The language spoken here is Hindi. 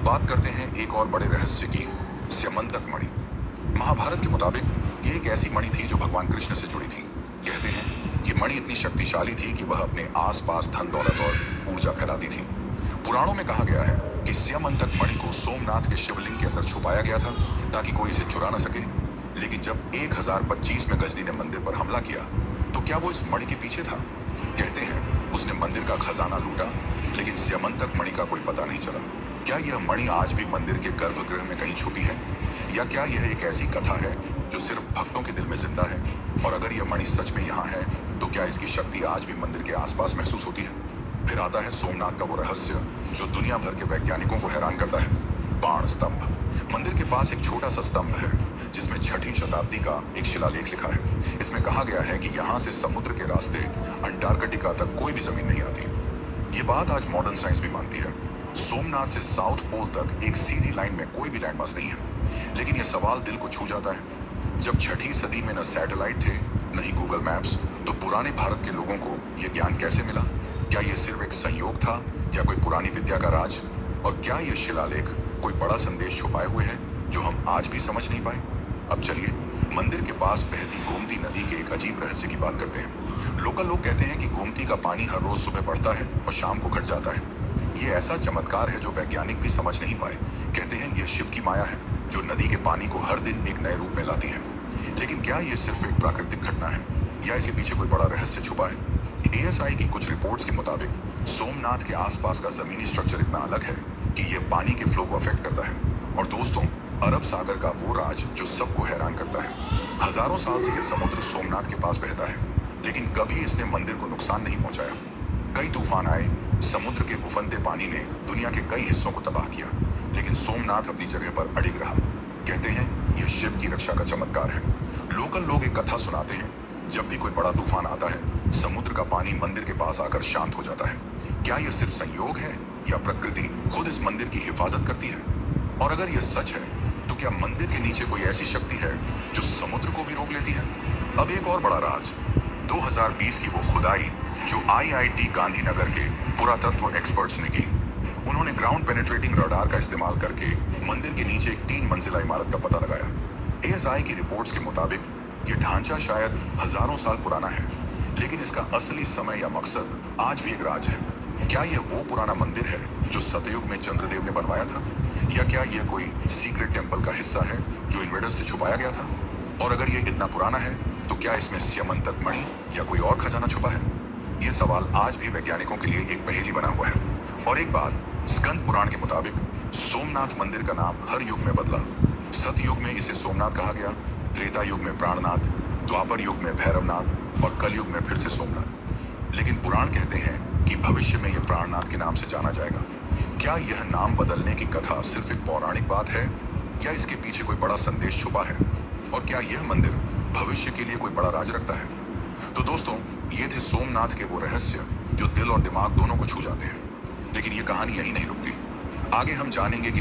बात करते हैं एक और बड़े रहस्य की, स्यमंतक मणि। महाभारत के मुताबिक ये एक ऐसी मणि थी जो भगवान कृष्ण से जुड़ी थी। कहते हैं ये मणि इतनी शक्तिशाली थी कि वह अपने आसपास धन दौलत और ऊर्जा फैलाती थी। पुराणों में कहा गया है कि स्यमंतक मणि को सोमनाथ के शिवलिंग के अंदर छुपाया गया था ताकि कोई इसे चुरा न सके। लेकिन जब 1025 में गजनी ने मंदिर पर हमला किया तो क्या वो इस मणि के पीछे था? कहते हैं उसने मंदिर का खजाना लूटा, लेकिन स्यमंतक मणि का कोई पता नहीं चला। क्या यह मणि आज भी मंदिर के गर्भगृह में कहीं छुपी है, या क्या यह एक ऐसी कथा है जो सिर्फ भक्तों के दिल में जिंदा है? और अगर यह मणि सच में यहाँ है तो क्या इसकी शक्ति आज भी मंदिर के आसपास महसूस होती है? फिर आता है सोमनाथ का वो रहस्य जो दुनिया भर के वैज्ञानिकों को हैरान करता है, बाण स्तंभ। मंदिर के पास एक छोटा सा स्तंभ है जिसमें 6वीं शताब्दी का एक शिलालेख लिखा है। इसमें कहा गया है कि यहाँ से समुद्र के रास्ते अंटार्कटिका तक कोई भी जमीन नहीं आती। ये बात आज मॉडर्न साइंस भी मानती है। सोमनाथ से साउथ पोल तक एक सीधी लाइन में कोई भी लैंडमार्क नहीं है। लेकिन यह सवाल दिल को छू जाता है। जब 6वीं सदी में न सैटेलाइट थे न ही गूगल मैप्स, तो पुराने भारत के लोगों को यह ज्ञान कैसे मिला? क्या यह सिर्फ एक संयोग था या कोई पुरानी विद्या का राज? और क्या यह शिलालेख कोई बड़ा संदेश छुपाए हुए है जो हम आज भी समझ नहीं पाए? अब चलिए मंदिर के पास बहती गोमती नदी के एक अजीब रहस्य की बात करते हैं। लोकल लोग कहते हैं कि गोमती का पानी हर रोज सुबह बढ़ता है और शाम को घट जाता है। ये ऐसा चमत्कार है जो वैज्ञानिक भी समझ नहीं पाए। कहते हैं यह शिव की माया है जो नदी के पानी को हर दिन एक नए रूप में लाती है। लेकिन क्या यह सिर्फ एक प्राकृतिक घटना है या इसके पीछे कोई बड़ा रहस्य छुपा है? एएसआई की कुछ रिपोर्ट्स के मुताबिक सोमनाथ के आसपास का जमीनी स्ट्रक्चर इतना अलग है कि यह पानी के फ्लो को अफेक्ट करता है। और दोस्तों, अरब सागर का वो राज जो सबको हैरान करता है। हजारों साल से यह समुद्र सोमनाथ के पास बहता है, लेकिन कभी इसने मंदिर को नुकसान नहीं पहुंचाया। कई तूफान आए, समुद्र के उफनते पानी ने दुनिया के कई हिस्सों को तबाह किया, लेकिन सोमनाथ अपनी जगह पर अडिग रहा। कहते हैं यह शिव की रक्षा का चमत्कार है। लोकल लोग एक कथा सुनाते हैं, जब भी कोई बड़ा तूफान आता है समुद्र का पानी मंदिर के पास आकर शांत हो जाता है। क्या यह सिर्फ संयोग है या प्रकृति खुद इस मंदिर की हिफाजत करती है? और अगर यह सच है तो क्या मंदिर के नीचे कोई ऐसी शक्ति है जो समुद्र को भी रोक लेती है? अब एक और बड़ा राज, 2020 की वो खुदाई जो आईआईटी गांधीनगर के पुरातत्व एक्सपर्ट्स ने की। उन्होंने ग्राउंड पेनिट्रेटिंग रडार का इस्तेमाल करके मंदिर के नीचे एक 3 मंजिला इमारत का पता लगाया। एएसआई की रिपोर्ट्स के मुताबिक ये ढांचा शायद हजारों साल पुराना है, लेकिन इसका असली समय या मकसद आज भी एक राज है। क्या यह वो पुराना मंदिर है जो सतयुग में चंद्रदेव ने बनवाया था, या क्या यह कोई सीक्रेट टेम्पल का हिस्सा है जो इन्वेडर्स से छुपाया गया था? और अगर यह इतना पुराना है तो क्या इसमें स्यमंतक मणि या कोई और खजाना छुपा है? ये सवाल आज भी वैज्ञानिकों के लिए एक पहेली बना हुआ है। और एक बात, स्कंद पुराण के मुताबिक सोमनाथ मंदिर का नाम हर युग में बदला। सतयुग में इसे सोमनाथ कहा गया, त्रेता युग में प्राणनाथ, द्वापर युग में भैरवनाथ और कलयुग में फिर से सोमनाथ। लेकिन पुराण कहते हैं कि भविष्य में यह प्राणनाथ के नाम से जाना जाएगा। क्या यह नाम बदलने की कथा सिर्फ एक पौराणिक बात है या इसके पीछे कोई बड़ा संदेश छुपा है? और क्या यह मंदिर भविष्य के लिए कोई बड़ा राज रखता है? तो दोस्तों, ये थे सोमनाथ के वो रहस्य जो दिल और दिमाग दोनों को छू जाते हैं। लेकिन ये कहानी यहीं नहीं रुकती। आगे हम जानेंगे कि